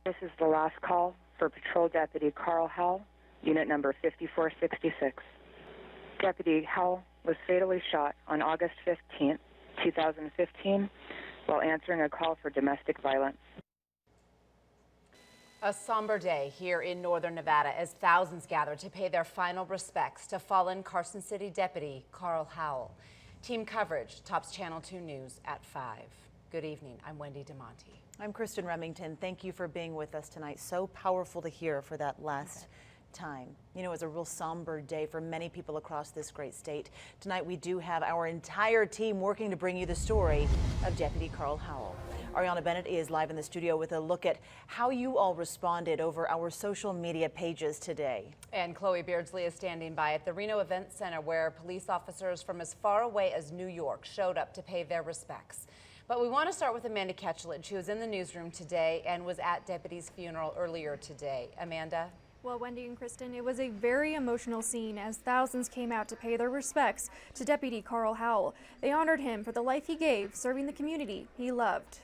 This is the last call for Patrol Deputy Carl Howell, unit number 5466. Deputy Howell was fatally shot on August 15, 2015, while answering a call for domestic violence. A somber day here in northern Nevada as thousands gather to pay their final respects to fallen Carson City Deputy Carl Howell. Team coverage tops Channel 2 News at 5. Good evening. I'm Wendy DeMonte. I'm Kristen Remington. Thank you for being with us tonight. So powerful to hear for that last time. You know, it's a real somber day for many people across this great state. Tonight we do have our entire team working to bring you the story of Deputy Carl Howell. Ariana Bennett is live in the studio with a look at how you all responded over our social media pages today. And Chloe Beardsley is standing by at the Reno Event Center, where police officers from as far away as New York showed up to pay their respects. But we want to start with Amanda Ketchledge, who was in the newsroom today and was at Deputy's funeral earlier today. Amanda? Well, Wendy and Kristen, it was a very emotional scene as thousands came out to pay their respects to Deputy Carl Howell. They honored him for the life he gave, serving the community he loved.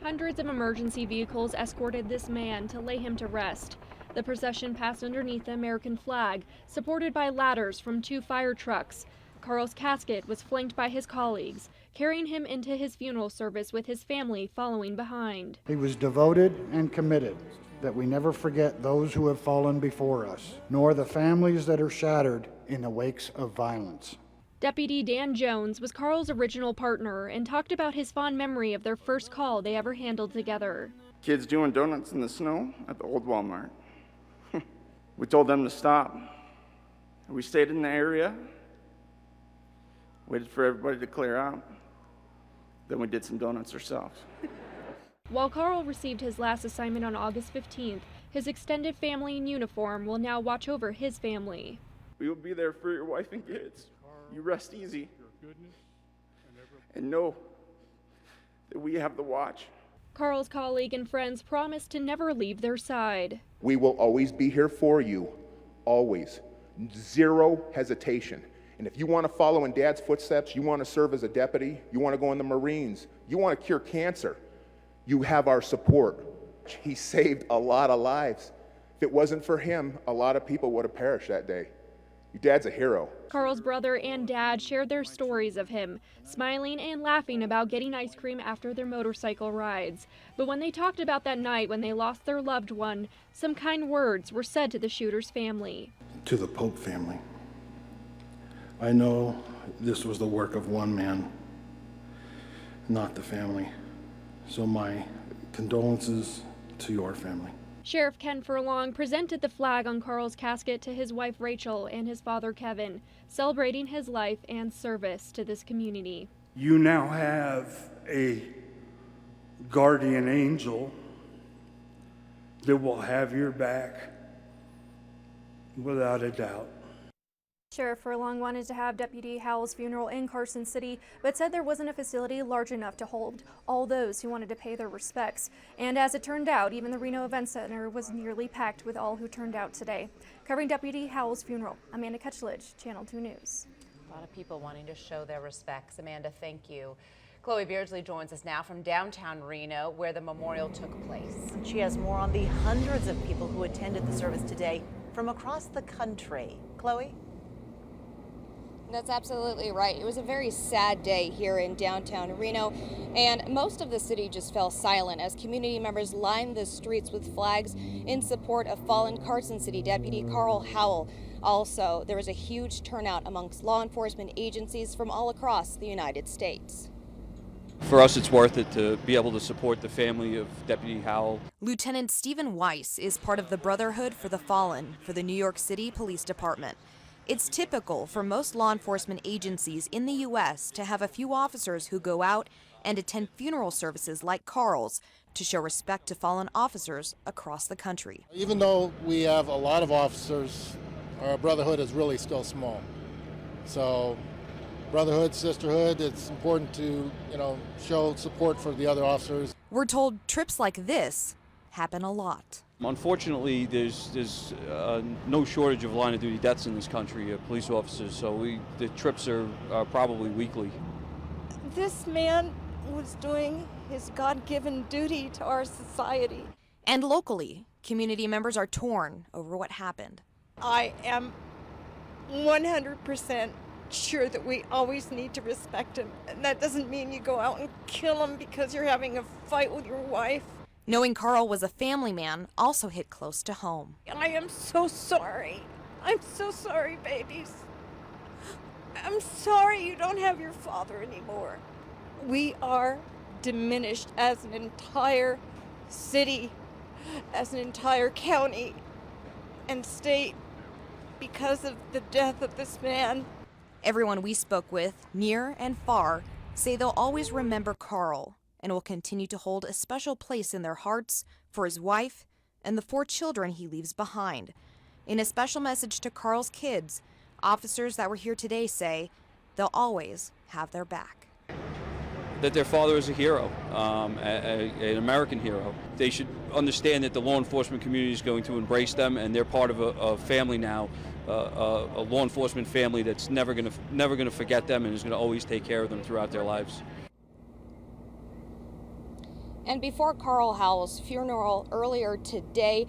Hundreds of emergency vehicles escorted this man to lay him to rest. The procession passed underneath the American flag, supported by ladders from 2 fire trucks. Carl's casket was flanked by his colleagues, carrying him into his funeral service with his family following behind. He was devoted and committed that we never forget those who have fallen before us, nor the families that are shattered in the wakes of violence. Deputy Dan Jones was Carl's original partner and talked about his fond memory of their first call they ever handled together. Kids doing donuts in the snow at the old Walmart. We told them to stop. We stayed in the area, waited for everybody to clear out. Then we did some donuts ourselves. While Carl received his last assignment on August 15th, his extended family in uniform will now watch over his family. We will be there for your wife and kids. You rest easy and know that we have the watch. Carl's colleague and friends promised to never leave their side. We will always be here for you, always. Zero hesitation. And if you want to follow in Dad's footsteps, you want to serve as a deputy, you want to go in the Marines, you want to cure cancer, you have our support. He saved a lot of lives. If it wasn't for him, a lot of people would have perished that day. Your dad's a hero. Carl's brother and dad shared their stories of him, smiling and laughing about getting ice cream after their motorcycle rides. But when they talked about that night when they lost their loved one, some kind words were said to the shooter's family. To the Pope family, I know this was the work of one man, not the family. So my condolences to your family. Sheriff Ken Furlong presented the flag on Carl's casket to his wife Rachel and his father Kevin, celebrating his life and service to this community. You now have a guardian angel that will have your back without a doubt. Sheriff Furlong wanted to have Deputy Howell's funeral in Carson City, but said there wasn't a facility large enough to hold all those who wanted to pay their respects. And as it turned out, even the Reno Event Center was nearly packed with all who turned out today. Covering Deputy Howell's funeral, Amanda Ketchledge, Channel 2 News. A lot of people wanting to show their respects. Amanda, thank you. Chloe Beardsley joins us now from downtown Reno, where the memorial took place. She has more on the hundreds of people who attended the service today from across the country. Chloe? That's absolutely right. It was a very sad day here in downtown Reno, and most of the city just fell silent as community members lined the streets with flags in support of fallen Carson City Deputy Carl Howell. Also, there was a huge turnout amongst law enforcement agencies from all across the United States. For us, it's worth it to be able to support the family of Deputy Howell. Lieutenant Stephen Weiss is part of the Brotherhood for the Fallen for the New York City Police Department. It's typical for most law enforcement agencies in the U.S. to have a few officers who go out and attend funeral services like Carl's to show respect to fallen officers across the country. Even though we have a lot of officers, our brotherhood is really still small. So brotherhood, sisterhood, it's important to, show support for the other officers. We're told trips like this happen a lot. Unfortunately, there's no shortage of line-of-duty deaths in this country, police officers, so the trips are probably weekly. This man was doing his God-given duty to our society. And locally, community members are torn over what happened. I am 100% sure that we always need to respect him. And that doesn't mean you go out and kill him because you're having a fight with your wife. Knowing Carl was a family man also hit close to home. I am so sorry. I'm so sorry, babies. I'm sorry you don't have your father anymore. We are diminished as an entire city, as an entire county and state because of the death of this man. Everyone we spoke with, near and far, say they'll always remember Carl and will continue to hold a special place in their hearts for his wife and the 4 children he leaves behind. In a special message to Carl's kids, officers that were here today say they'll always have their back. That their father is a hero, an American hero. They should understand that the law enforcement community is going to embrace them, and they're part of a family now, a law enforcement family that's never going to forget them and is going to always take care of them throughout their lives. And before Carl Howell's funeral earlier today,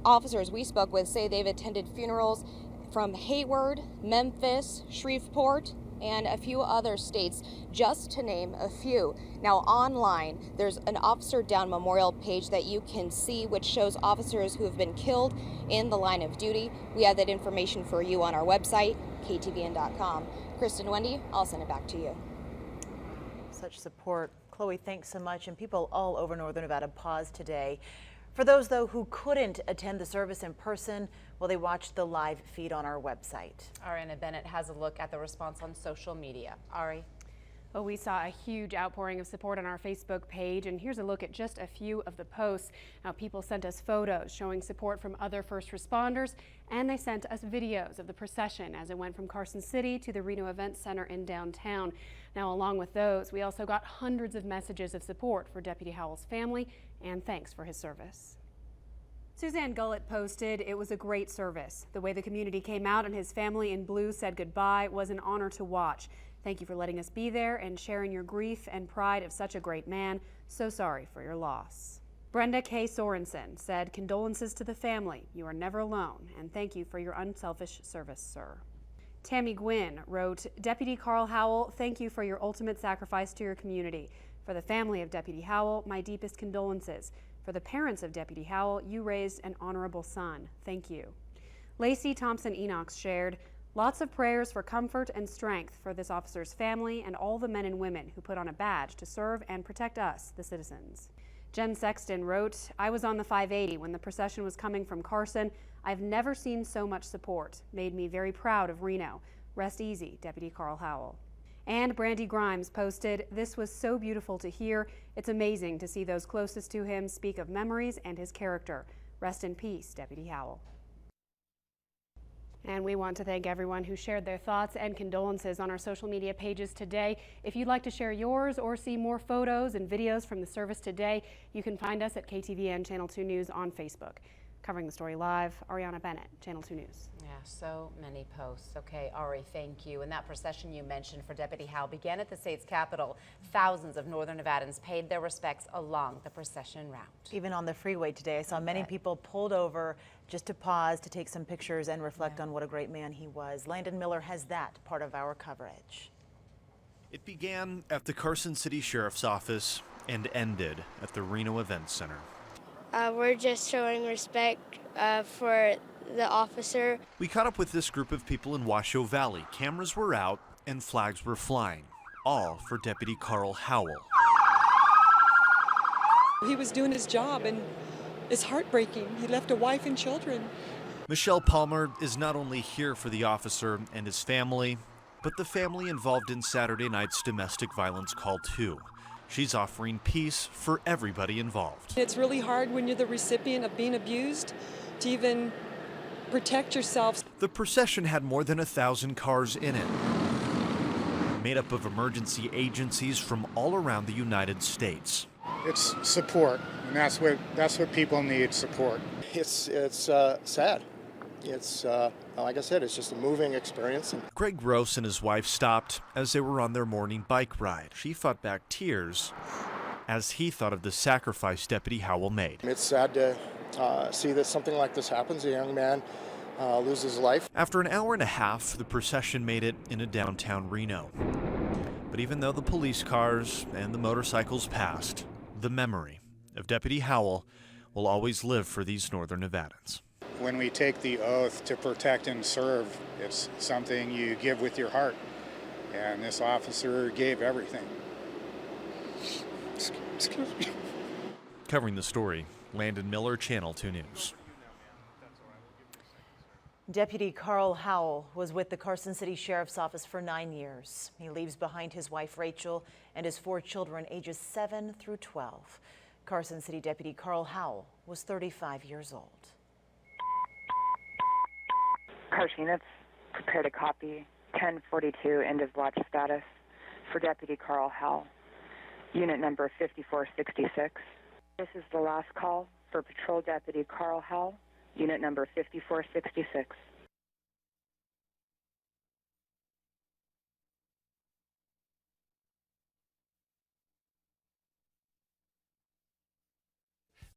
officers we spoke with say they've attended funerals from Hayward, Memphis, Shreveport, and a few other states, just to name a few. Now online, there's an Officer Down Memorial page that you can see, which shows officers who have been killed in the line of duty. We have that information for you on our website, ktvn.com. Kristen, Wendy, I'll send it back to you. Such support. Chloe, thanks so much. And people all over Northern Nevada paused today. For those, though, who couldn't attend the service in person, well, they watched the live feed on our website. Ariana Bennett has a look at the response on social media. Ari? Well, we saw a huge outpouring of support on our Facebook page, and here's a look at just a few of the posts. Now, people sent us photos showing support from other first responders, and they sent us videos of the procession as it went from Carson City to the Reno Event Center in downtown. Now, along with those, we also got hundreds of messages of support for Deputy Howell's family and thanks for his service. Suzanne Gullett posted, "It was a great service. The way the community came out and his family in blue said goodbye was an honor to watch. Thank you for letting us be there and sharing your grief and pride of such a great man. So sorry for your loss." Brenda K. Sorensen said, "Condolences to the family. You are never alone, and thank you for your unselfish service, sir." Tammy Gwynn wrote, "Deputy Carl Howell, thank you for your ultimate sacrifice to your community. For the family of Deputy Howell, my deepest condolences. For the parents of Deputy Howell, you raised an honorable son. Thank you." Lacey Thompson Enox shared, "Lots of prayers for comfort and strength for this officer's family and all the men and women who put on a badge to serve and protect us, the citizens." Jen Sexton wrote, "I was on the 580 when the procession was coming from Carson. I've never seen so much support. Made me very proud of Reno. Rest easy, Deputy Carl Howell." And Brandy Grimes posted, "This was so beautiful to hear. It's amazing to see those closest to him speak of memories and his character. Rest in peace, Deputy Howell." And we want to thank everyone who shared their thoughts and condolences on our social media pages today. If you'd like to share yours or see more photos and videos from the service today, you can find us at KTVN Channel 2 News on Facebook. Covering the story live, Ariana Bennett, Channel 2 News. Yeah, so many posts. Okay, Ari, thank you. And that procession you mentioned for Deputy Howell began at the state's capital. Thousands of Northern Nevadans paid their respects along the procession route. Even on the freeway today, I saw many people pulled over just to pause, to take some pictures and reflect on what a great man he was. Landon Miller has that part of our coverage. It began at the Carson City Sheriff's Office and ended at the Reno Event Center. We're just showing respect for the officer. We caught up with this group of people in Washoe Valley. Cameras were out and flags were flying, all for Deputy Carl Howell. He was doing his job and it's heartbreaking. He left a wife and children. Michelle Palmer is not only here for the officer and his family, but the family involved in Saturday night's domestic violence call too. She's offering peace for everybody involved. It's really hard when you're the recipient of being abused to even protect yourself. The procession had more than 1,000 cars in it, made up of emergency agencies from all around the United States. It's support, and that's what people need, support. It's sad. It's like I said, it's just a moving experience. Greg Gross and his wife stopped as they were on their morning bike ride. She fought back tears as he thought of the sacrifice Deputy Howell made. It's sad to see that something like this happens. A young man loses his life. After an hour and a half, the procession made it into downtown Reno. But even though the police cars and the motorcycles passed, the memory of Deputy Howell will always live for these northern Nevadans. When we take the oath to protect and serve, it's something you give with your heart. And this officer gave everything. Excuse me. Covering the story, Landon Miller, Channel 2 News. Deputy Carl Howell was with the Carson City Sheriff's Office for 9 years. He leaves behind his wife Rachel and his 4 children ages 7 through 12. Carson City Deputy Carl Howell was 35 years old. Carson units, prepared a copy, 1042 end of watch status for Deputy Carl Howell, unit number 5466. This is the last call for Patrol Deputy Carl Howell, unit number 5466.